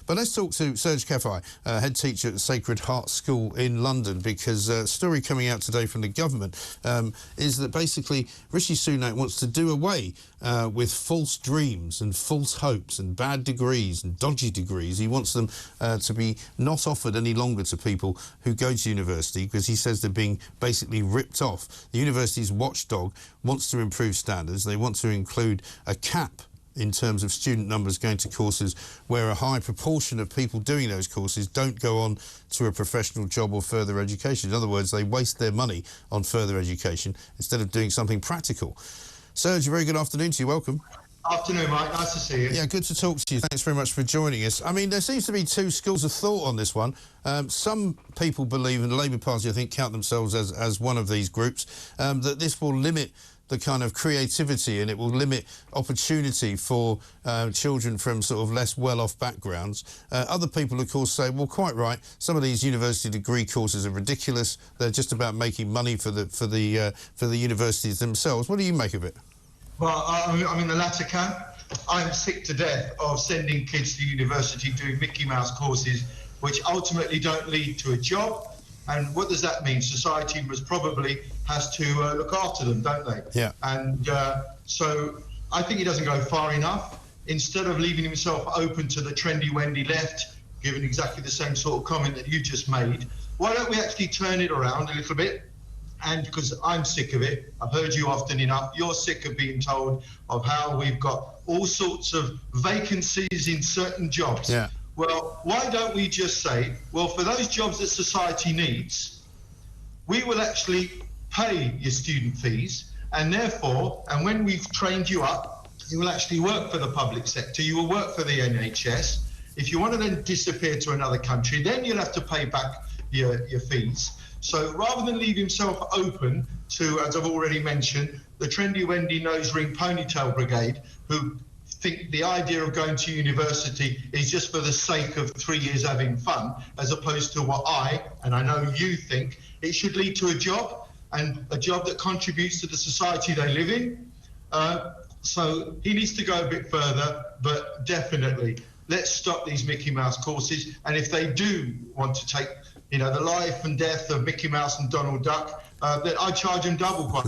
But let's talk to Serge Cefai, head teacher at the Sacred Heart School in London, because a story coming out today from the government is that basically Rishi Sunak wants to do away with false dreams and false hopes and bad degrees and dodgy degrees. He wants them to be not offered any longer to people who go to university, because he says they're being basically ripped off. The university's watchdog wants to improve standards. They want to include a cap in terms of student numbers going to courses where a high proportion of people doing those courses don't go on to a professional job or further education. In other words, they waste their money on further education instead of doing something practical. Serge, a very good afternoon to you. Welcome. Afternoon, Mike. Nice to see you. Yeah, good to talk to you. Thanks very much for joining us. I mean, there seems to be two schools of thought on this one. Some people believe, and the Labour Party, I think, count themselves as one of these groups, that this will limit the kind of creativity and it will limit opportunity for children from sort of less well-off backgrounds. Other people, of course, say, well, quite right, some of these university degree courses are ridiculous. They're just about making money for the universities themselves. What do you make of it? Well, I'm in the latter camp. I'm sick to death of sending kids to university doing Mickey Mouse courses which ultimately don't lead to a job. And what does that mean? Society must probably has to look after them, don't they? Yeah. And so I think he doesn't go far enough. Instead of leaving himself open to the trendy Wendy left, giving exactly the same sort of comment that you just made, why don't we actually turn it around a little bit? And because I'm sick of it, I've heard you often enough, you're sick of being told of how we've got all sorts of vacancies in certain jobs. Yeah. Well, why don't we just say, well, for those jobs that society needs, we will actually pay your student fees, and therefore, and when we've trained you up, you will actually work for the public sector, you will work for the NHS. If you want to then disappear to another country, then you'll have to pay back your fees. So rather than leave himself open to, as I've already mentioned, the trendy Wendy nose ring ponytail brigade, who think the idea of going to university is just for the sake of 3 years having fun, as opposed to what I know you think, it should lead to a job, and a job that contributes to the society they live in. So he needs to go a bit further, but definitely let's stop these Mickey Mouse courses. And if they do want to take, you know, the life and death of Mickey Mouse and Donald Duck, that I charge them double.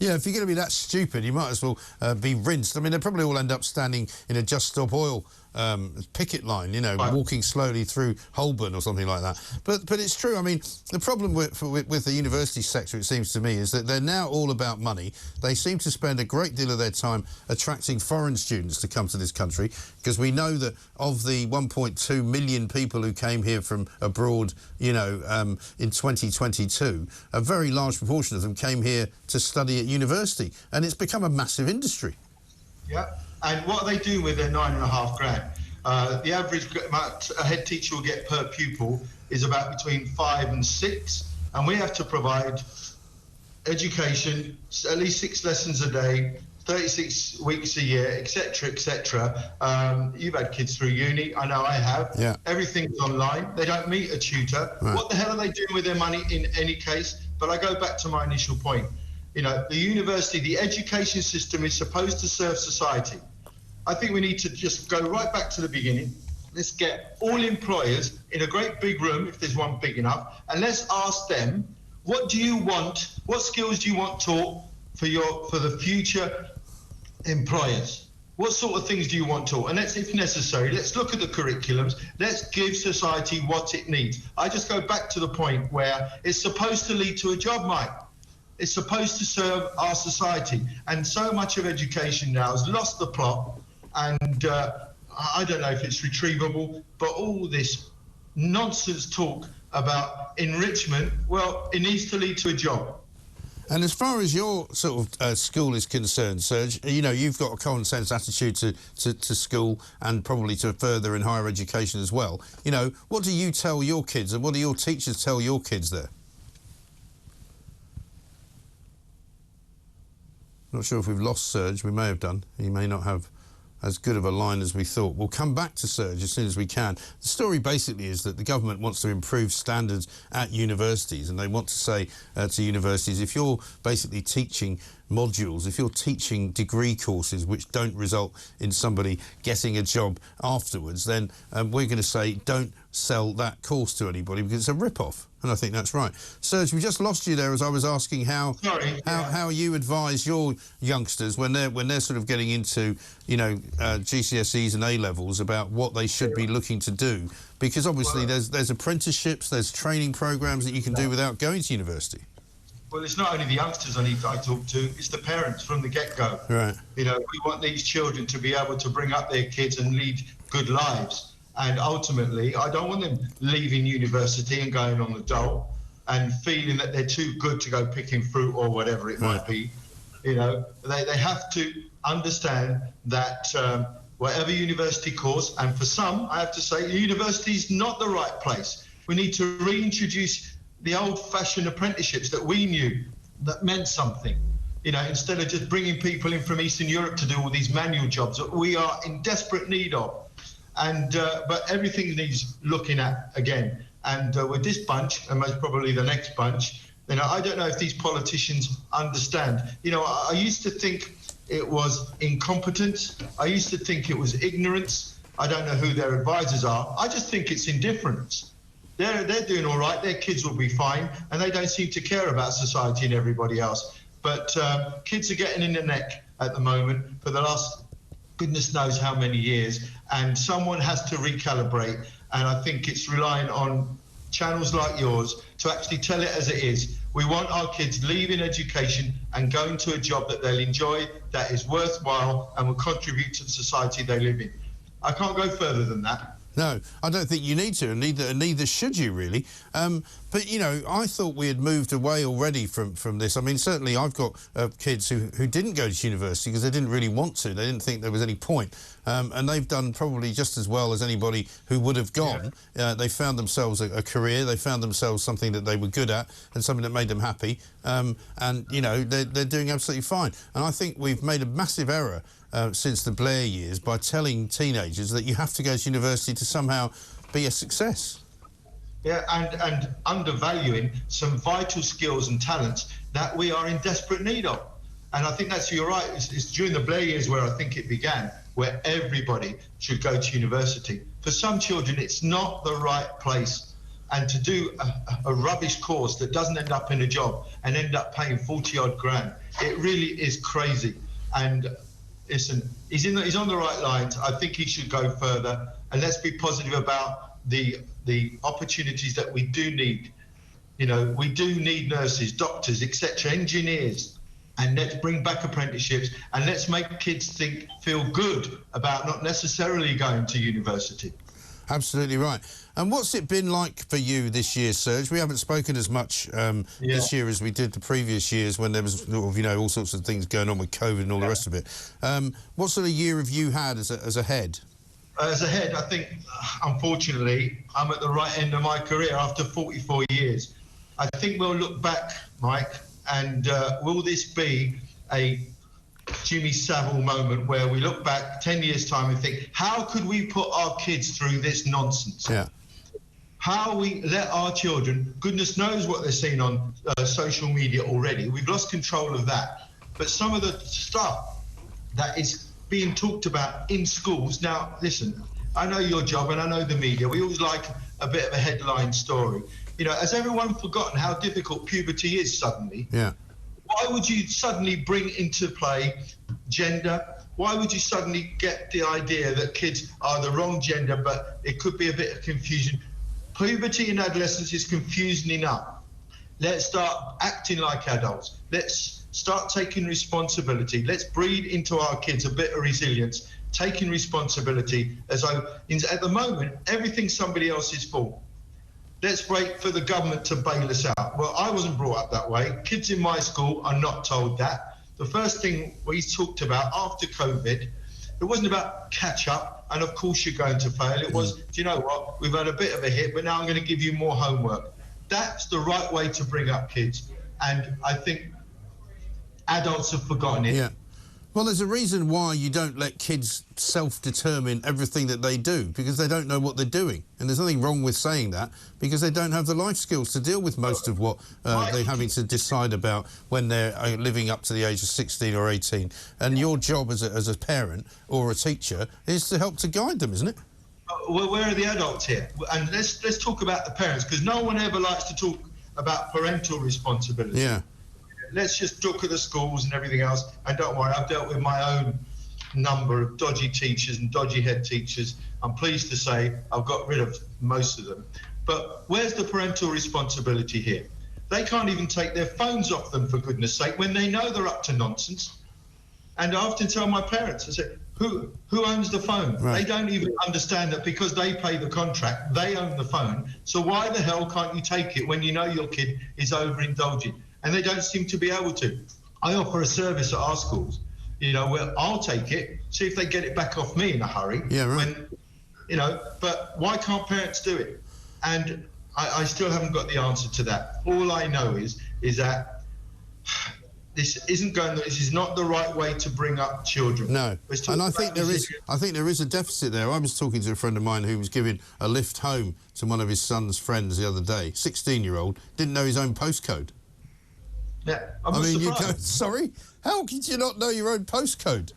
Yeah, if you're going to be that stupid, you might as well be rinsed. I mean, they'll probably all end up standing in a Just Stop Oil picket line, you know, right, walking slowly through Holborn or something like that. But it's true. I mean, the problem with the university sector, it seems to me, is that they're now all about money. They seem to spend a great deal of their time attracting foreign students to come to this country, because we know that of the 1.2 million people who came here from abroad, you know, in 2022, a very large proportion of them came here to study at university, and it's become a massive industry. Yeah. And what are they doing with their $9.5 grand? The average amount a head teacher will get per pupil is about between 5 and 6, and we have to provide education, at least 6 lessons a day, 36 weeks a year, etc., etc. You've had kids through uni, I know I have. Yeah. Everything's online. They don't meet a tutor. Right. What the hell are they doing with their money in any case? But I go back to my initial point. You know, the university, the education system is supposed to serve society. I think we need to just go right back to the beginning. Let's get all employers in a great big room, if there's one big enough, and let's ask them, what do you want, what skills do you want taught for the future employers? What sort of things do you want taught? And let's, if necessary, let's look at the curriculums. Let's give society what it needs. I just go back to the point where it's supposed to lead to a job, Mike. It's supposed to serve our society. And so much of education now has lost the plot. And I don't know if it's retrievable, but all this nonsense talk about enrichment, well, it needs to lead to a job. And as far as your sort of school is concerned, Serge, you know, you've got a common sense attitude to school and probably to further and higher education as well. You know, what do you tell your kids, and what do your teachers tell your kids there? Not sure if we've lost Serge. We may have done. He may not have as good of a line as we thought. We'll come back to Serge as soon as we can. The story basically is that the government wants to improve standards at universities, and they want to say to universities, if you're basically teaching modules, if you're teaching degree courses which don't result in somebody getting a job afterwards, then we're going to say don't sell that course to anybody because it's a rip-off. And I think that's right. Serge, we just lost you there as I was asking how you advise your youngsters when they're sort of getting into, you know, GCSEs and A-levels about what they should be looking to do, because obviously there's apprenticeships, there's training programs that you can do without going to university. Well, it's not only the youngsters I talk to, it's the parents from the get-go. Right. You know, we want these children to be able to bring up their kids and lead good lives. And ultimately, I don't want them leaving university and going on the dole and feeling that they're too good to go picking fruit or whatever it might be. You know, they have to understand that whatever university course, and for some, I have to say, university is not the right place. We need to reintroduce the old-fashioned apprenticeships that we knew that meant something. You know, instead of just bringing people in from Eastern Europe to do all these manual jobs that we are in desperate need of. And but everything needs looking at again. And with this bunch, and most probably the next bunch, you know, I don't know if these politicians understand. You know, I used to think it was incompetence. I used to think it was ignorance. I don't know who their advisors are. I just think it's indifference. They're doing all right. Their kids will be fine, and they don't seem to care about society and everybody else. But kids are getting in the neck at the moment for the last goodness knows how many years, and someone has to recalibrate, and I think it's relying on channels like yours to actually tell it as it is. We want our kids leaving education and going to a job that they'll enjoy, that is worthwhile and will contribute to the society they live in. I can't go further than that. No, I don't think you need to, and neither should you, really. But, you know, I thought we had moved away already from this. I mean, certainly I've got kids who didn't go to university because they didn't really want to. They didn't think there was any point. And they've done probably just as well as anybody who would have gone. They found themselves a career. They found themselves something that they were good at and something that made them happy. And, you know, they're doing absolutely fine. And I think we've made a massive error since the Blair years by telling teenagers that you have to go to university to somehow be a success. Yeah, and undervaluing some vital skills and talents that we are in desperate need of. And I think that's, you're right, it's during the Blair years where I think it began, where everybody should go to university. For some children, it's not the right place. And to do a rubbish course that doesn't end up in a job and end up paying 40-odd grand, it really is crazy. And listen, he's on the right lines. I think he should go further, and let's be positive about the opportunities that we do need. You know, we do need nurses, doctors, etc., engineers, and let's bring back apprenticeships, and let's make kids feel good about not necessarily going to university. Absolutely right. And what's it been like for you this year, Serge? We haven't spoken as much this year as we did the previous years when there was, sort of, you know, all sorts of things going on with COVID and all the rest of it. What sort of year have you had as a head? As a head, I think, unfortunately, I'm at the right end of my career after 44 years. I think we'll look back, Mike, and will this be a Jimmy Savile moment where we look back 10 years' time and think, how could we put our kids through this nonsense? Yeah. How we let our children, goodness knows what they're seeing on social media already. We've lost control of that. But some of the stuff that is being talked about in schools. Now, listen, I know your job and I know the media. We always like a bit of a headline story. You know, has everyone forgotten how difficult puberty is suddenly? Yeah. Why would you suddenly bring into play gender? Why would you suddenly get the idea that kids are the wrong gender, but it could be a bit of confusion? Puberty in adolescence is confusing enough. Let's start acting like adults. Let's start taking responsibility. Let's breed into our kids a bit of resilience, taking responsibility. At the moment, everything's somebody else's fault. Let's wait for the government to bail us out. Well, I wasn't brought up that way. Kids in my school are not told that. The first thing we talked about after COVID, it wasn't about catch up, and of course you're going to fail. It was, do you know what, we've had a bit of a hit, but now I'm going to give you more homework. That's the right way to bring up kids. And I think adults have forgotten it. Yeah. Well, there's a reason why you don't let kids self-determine everything that they do, because they don't know what they're doing. And there's nothing wrong with saying that, because they don't have the life skills to deal with most of what they're having to decide about when they're living up to the age of 16 or 18. And your job as a parent or a teacher is to help to guide them, isn't it? Well, where are the adults here? And let's talk about the parents, because no one ever likes to talk about parental responsibility. Yeah. Let's just look at the schools and everything else. And don't worry, I've dealt with my own number of dodgy teachers and dodgy head teachers. I'm pleased to say I've got rid of most of them. But where's the parental responsibility here? They can't even take their phones off them, for goodness sake, when they know they're up to nonsense. And I often tell my parents, I say, who owns the phone? Right. They don't even understand that because they pay the contract, they own the phone. So why the hell can't you take it when you know your kid is overindulging? And they don't seem to be able to. I offer a service at our schools, where I'll take it, see if they get it back off me in a hurry. Yeah, right. But why can't parents do it? And I still haven't got the answer to that. All I know is that this is not the right way to bring up children. No, and I think there is a deficit there. I was talking to a friend of mine who was giving a lift home to one of his son's friends the other day. 16-year-old, didn't know his own postcode. Yeah, I mean, you go, sorry? How could you not know your own postcode?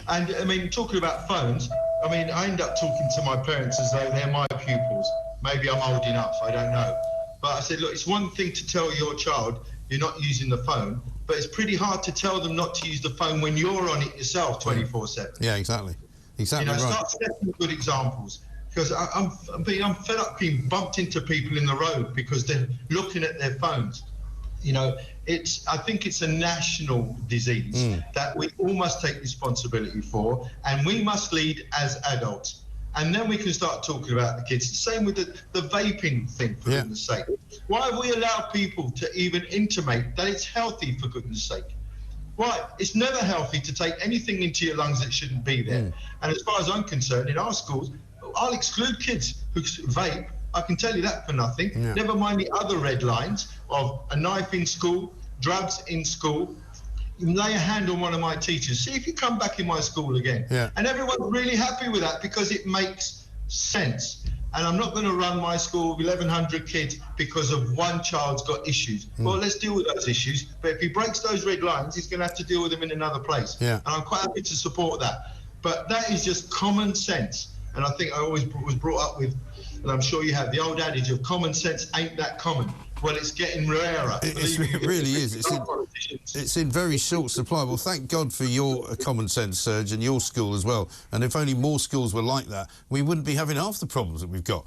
And, I mean, talking about phones, I mean, I end up talking to my parents as though they're my pupils. Maybe I'm old enough, I don't know. But I said, look, it's one thing to tell your child you're not using the phone, but it's pretty hard to tell them not to use the phone when you're on it yourself 24/7. Yeah, exactly. Exactly right. Start setting good examples. Because I'm fed up being bumped into people in the road because they're looking at their phones. I think it's a national disease that we all must take responsibility for, and we must lead as adults. And then we can start talking about the kids. The same with the vaping thing, for goodness sake. Why have we allowed people to even intimate that it's healthy, for goodness sake? Why? It's never healthy to take anything into your lungs that shouldn't be there. And as far as I'm concerned, in our schools, I'll exclude kids who vape. I can tell you that for nothing. Yeah. Never mind the other red lines of a knife in school, drugs in school. You lay a hand on one of my teachers. See if you come back in my school again. Yeah. And everyone's really happy with that because it makes sense. And I'm not going to run my school with 1,100 kids because of one child's got issues. Well, let's deal with those issues. But if he breaks those red lines, he's going to have to deal with them in another place. Yeah. And I'm quite happy to support that. But that is just common sense. And I think I always was brought up with, and I'm sure you have, the old adage of common sense ain't that common. Well, it's getting rarer. It really is. It's in very short supply. Well, thank God for your common sense, Serge, and your school as well. And if only more schools were like that, we wouldn't be having half the problems that we've got.